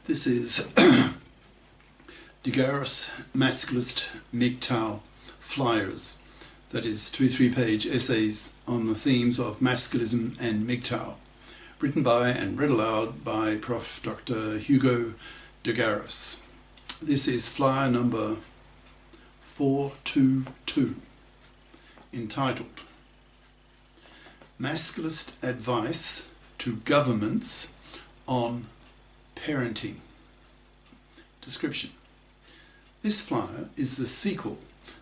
This is the GARIS Masculist MGTOW flyers, that is 2 3-page essays on the themes of masculism and MGTOW, written by and read aloud by Prof. Dr. Hugo de GARIS. This is flyer number 422, entitled Masculist Advice to Governments on Parenting. Description. This flyer is the sequel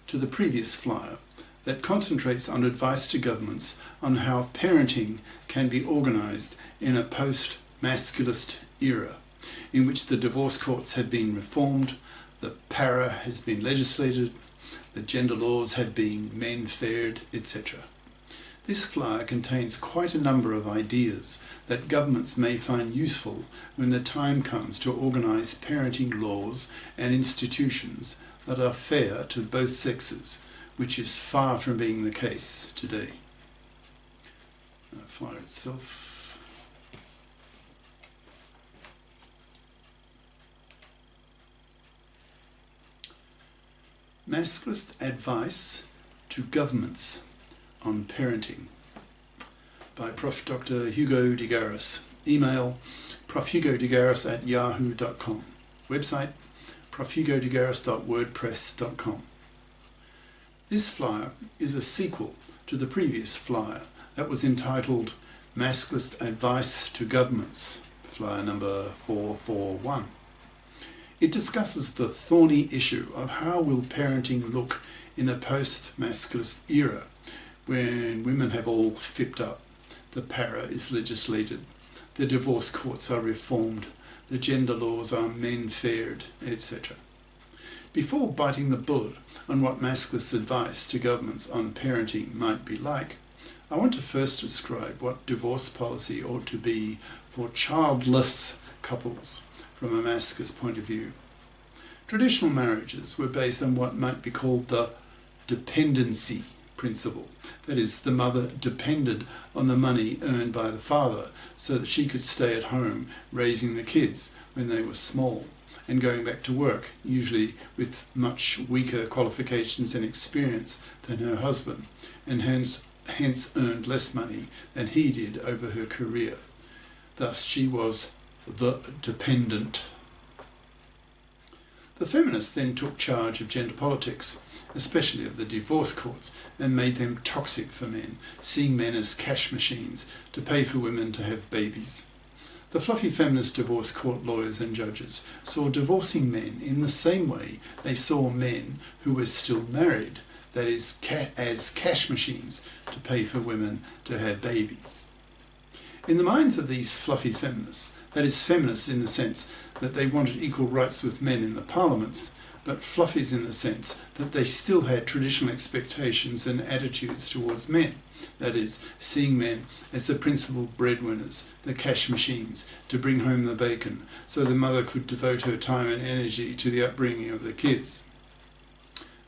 to the previous flyer that concentrates on advice to governments on how parenting can be organised in a post-masculist era, in which the divorce courts have been reformed, the para has been legislated, the gender laws have been menfaired, etc. This flyer contains quite a number of ideas that governments may find useful when the time comes to organise parenting laws and institutions that are fair to both sexes, which is far from being the case today. The flyer itself. Masculist Advice to Governments on Parenting by Prof. Dr. Hugo de GARIS. Email profhugodegaris@yahoo.com. Website profhugodegaris.wordpress.com. This flyer is a sequel to the previous flyer that was entitled Masculist Advice to Governments, flyer number 441. It discusses the thorny issue of how will parenting look in a post-masculist era, when women have all fipped up, the para is legislated, the divorce courts are reformed, the gender laws are menfaired, etc. Before biting the bullet on what masculist advice to governments on parenting might be like, I want to first describe what divorce policy ought to be for childless couples from a masculist point of view. Traditional marriages were based on what might be called the dependency principle. That is, the mother depended on the money earned by the father so that she could stay at home raising the kids when they were small and going back to work, usually with much weaker qualifications and experience than her husband, and hence earned less money than he did over her career. Thus she was the dependent. The feminists then took charge of gender politics, especially of the divorce courts, and made them toxic for men, seeing men as cash machines to pay for women to have babies. The fluffy feminist divorce court lawyers and judges saw divorcing men in the same way they saw men who were still married, that is, as cash machines to pay for women to have babies. In the minds of these fluffy feminists, that is, feminists in the sense that they wanted equal rights with men in the parliaments, but fluffies in the sense that they still had traditional expectations and attitudes towards men, that is, seeing men as the principal breadwinners, the cash machines, to bring home the bacon, so the mother could devote her time and energy to the upbringing of the kids.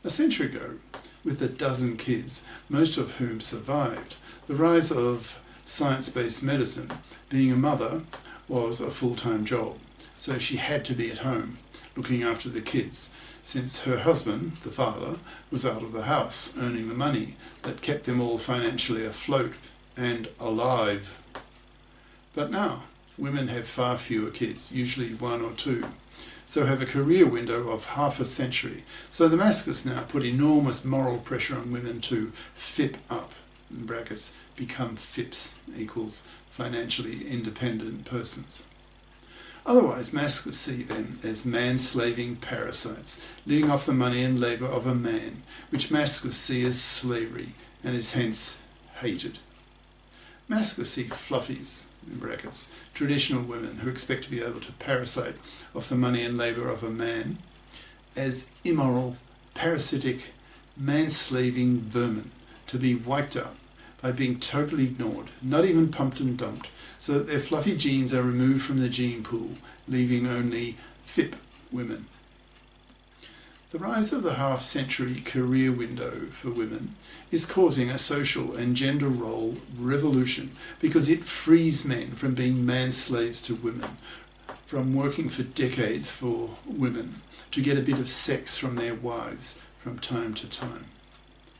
A century ago, with a dozen kids, most of whom survived, the rise of science-based medicine, being a mother was a full-time job, so she had to be at home, looking after the kids, since her husband, the father, was out of the house, earning the money that kept them all financially afloat and alive. But now, women have far fewer kids, usually 1 or 2, so have a career window of half a century. So the masculists now put enormous moral pressure on women to FIP up, in brackets, become FIPs, equals financially independent persons. Otherwise, masculists see them as man-slaving parasites, living off the money and labour of a man, which masculists see as slavery and is hence hated. Masculists see fluffies, in brackets, traditional women who expect to be able to parasite off the money and labour of a man, as immoral, parasitic, man-slaving vermin to be wiped out by being totally ignored, not even pumped and dumped, so that their fluffy genes are removed from the gene pool, leaving only FIP women. The rise of the half-century career window for women is causing a social and gender role revolution because it frees men from being man-slaves to women, from working for decades for women to get a bit of sex from their wives from time to time.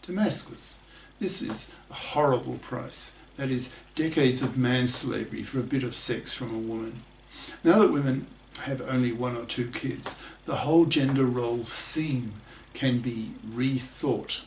To Masculists, this is a horrible price. That is, decades of man-slavery for a bit of sex from a woman. Now that women have only 1 or 2 kids, the whole gender role scene can be rethought.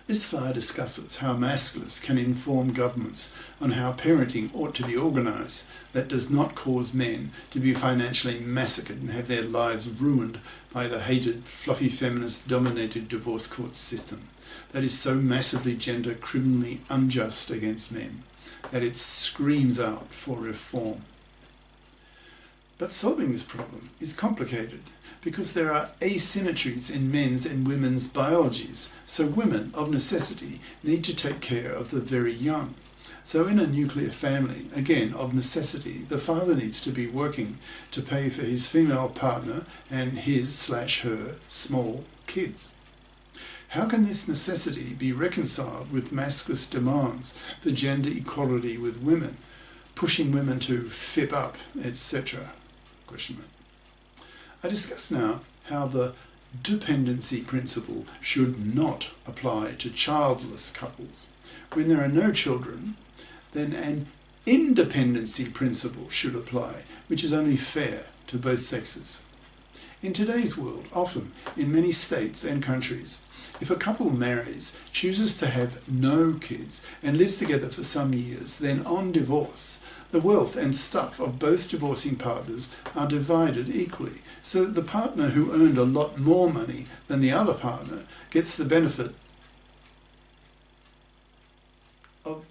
This fire discusses how Masculists can inform governments on how parenting ought to be organised that does not cause men to be financially massacred and have their lives ruined by the hated, fluffy feminist-dominated divorce court system that is so massively gender criminally unjust against men that it screams out for reform. But solving this problem is complicated because there are asymmetries in men's and women's biologies, so women, of necessity, need to take care of the very young. So in a nuclear family, again, of necessity, the father needs to be working to pay for his female partner and his/her small kids. How can this necessity be reconciled with Masculist demands for gender equality with women, pushing women to fip up, etc.? I discuss now how the dependency principle should not apply to childless couples. When there are no children, then an independency principle should apply, which is only fair to both sexes. In today's world, often in many states and countries, if a couple marries, chooses to have no kids, and lives together for some years, then on divorce, the wealth and stuff of both divorcing partners are divided equally, so that the partner who earned a lot more money than the other partner gets the benefit of,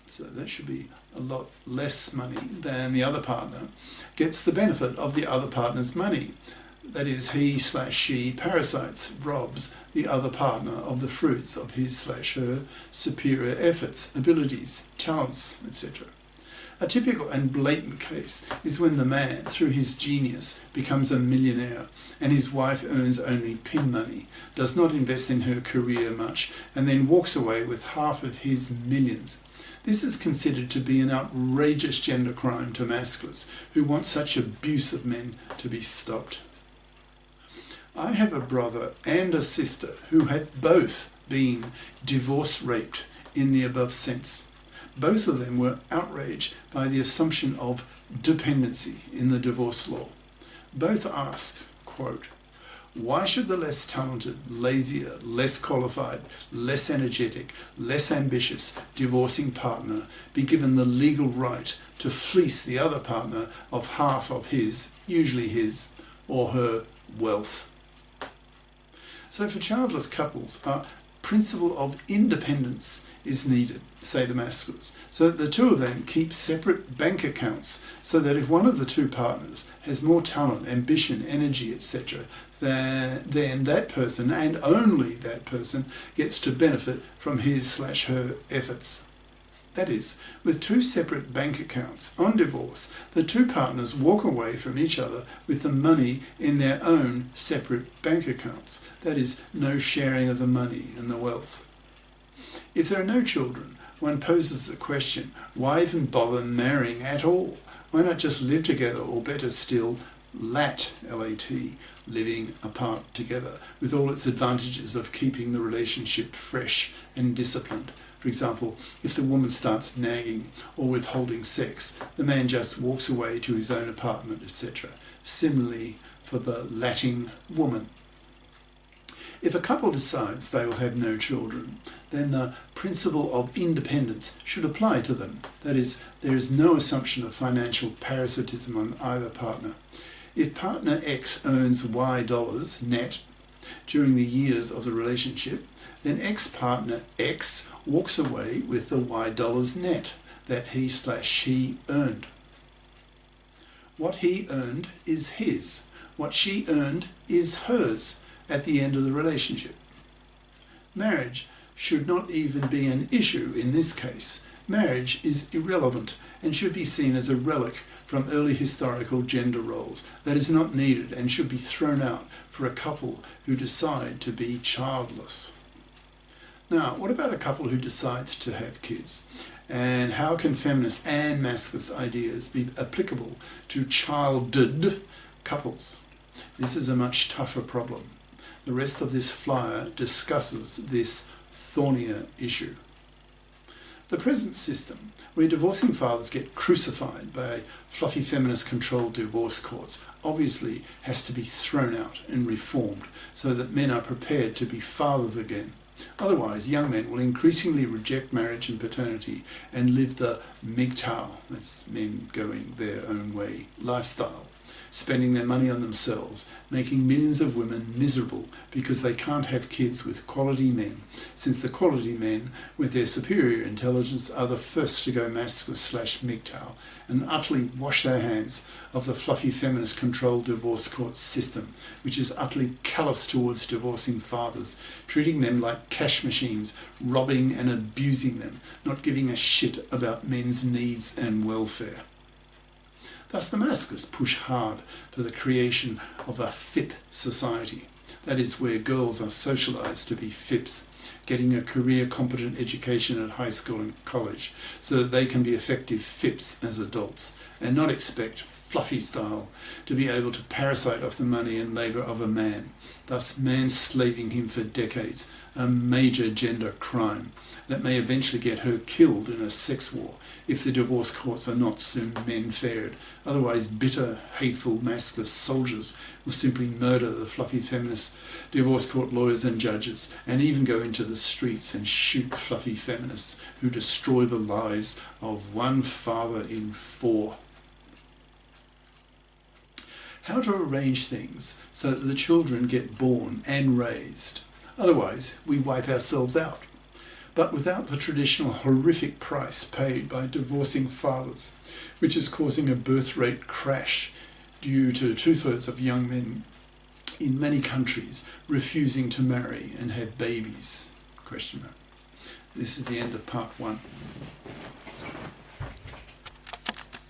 so that should be a lot less money than the other partner, gets the benefit of the other partner's money. That is, he/she parasites, robs the other partner of the fruits of his/her superior efforts, abilities, talents, etc. A typical and blatant case is when the man, through his genius, becomes a millionaire and his wife earns only pin money, does not invest in her career much, and then walks away with half of his millions. This is considered to be an outrageous gender crime to Masculists who want such abuse of men to be stopped. I have a brother and a sister who have both been divorce raped in the above sense. Both of them were outraged by the assumption of dependency in the divorce law. Both asked, quote, "Why should the less talented, lazier, less qualified, less energetic, less ambitious divorcing partner be given the legal right to fleece the other partner of half of his, usually his, or her wealth?" So for childless couples, a principle of independence is needed, say the Masculists, so that the two of them keep separate bank accounts, so that if one of the two partners has more talent, ambition, energy, etc., then that person, and only that person, gets to benefit from his/her efforts. That is, with 2 separate bank accounts on divorce, the 2 partners walk away from each other with the money in their own separate bank accounts. That is, no sharing of the money and the wealth. If there are no children, one poses the question, why even bother marrying at all? Why not just live together, or better still, LAT, L-A-T, living apart together, with all its advantages of keeping the relationship fresh and disciplined? For example, if the woman starts nagging or withholding sex, the man just walks away to his own apartment, etc. Similarly for the latting woman. If a couple decides they will have no children, then the principle of independence should apply to them. That is, there is no assumption of financial parasitism on either partner. If partner X earns Y dollars net during the years of the relationship, then ex-partner X walks away with the Y dollars net that he/she earned. What he earned is his. What she earned is hers at the end of the relationship. Marriage should not even be an issue in this case. Marriage is irrelevant and should be seen as a relic from early historical gender roles that is not needed and should be thrown out for a couple who decide to be childless. Now, what about a couple who decides to have kids? And how can feminist and masculist ideas be applicable to childed couples? This is a much tougher problem. The rest of this flyer discusses this thornier issue. The present system, where divorcing fathers get crucified by fluffy feminist controlled divorce courts, obviously has to be thrown out and reformed so that men are prepared to be fathers again. Otherwise, young men will increasingly reject marriage and paternity and live the MGTOW, that's men going their own way, lifestyle, spending their money on themselves, making millions of women miserable because they can't have kids with quality men, since the quality men with their superior intelligence are the first to go masculist/MGTOW and utterly wash their hands of the fluffy feminist controlled divorce court system, which is utterly callous towards divorcing fathers, treating them like cash machines, robbing and abusing them, not giving a shit about men's needs and welfare. Thus the Masculists push hard for the creation of a FIP society, that is where girls are socialised to be FIPs, getting a career-competent education at high school and college so that they can be effective FIPs as adults and not expect fluffy style to be able to parasite off the money and labour of a man, thus manslaving him for decades, a major gender crime that may eventually get her killed in a sex war if the divorce courts are not soon menfaired. Otherwise, bitter, hateful, masculist soldiers will simply murder the fluffy feminist divorce court lawyers and judges, and even go into the streets and shoot fluffy feminists who destroy the lives of one father in 4. How to arrange things so that the children get born and raised. Otherwise, we wipe ourselves out. But without the traditional horrific price paid by divorcing fathers, which is causing a birth rate crash due to 2/3 of young men in many countries refusing to marry and have babies? This is the end of part 1.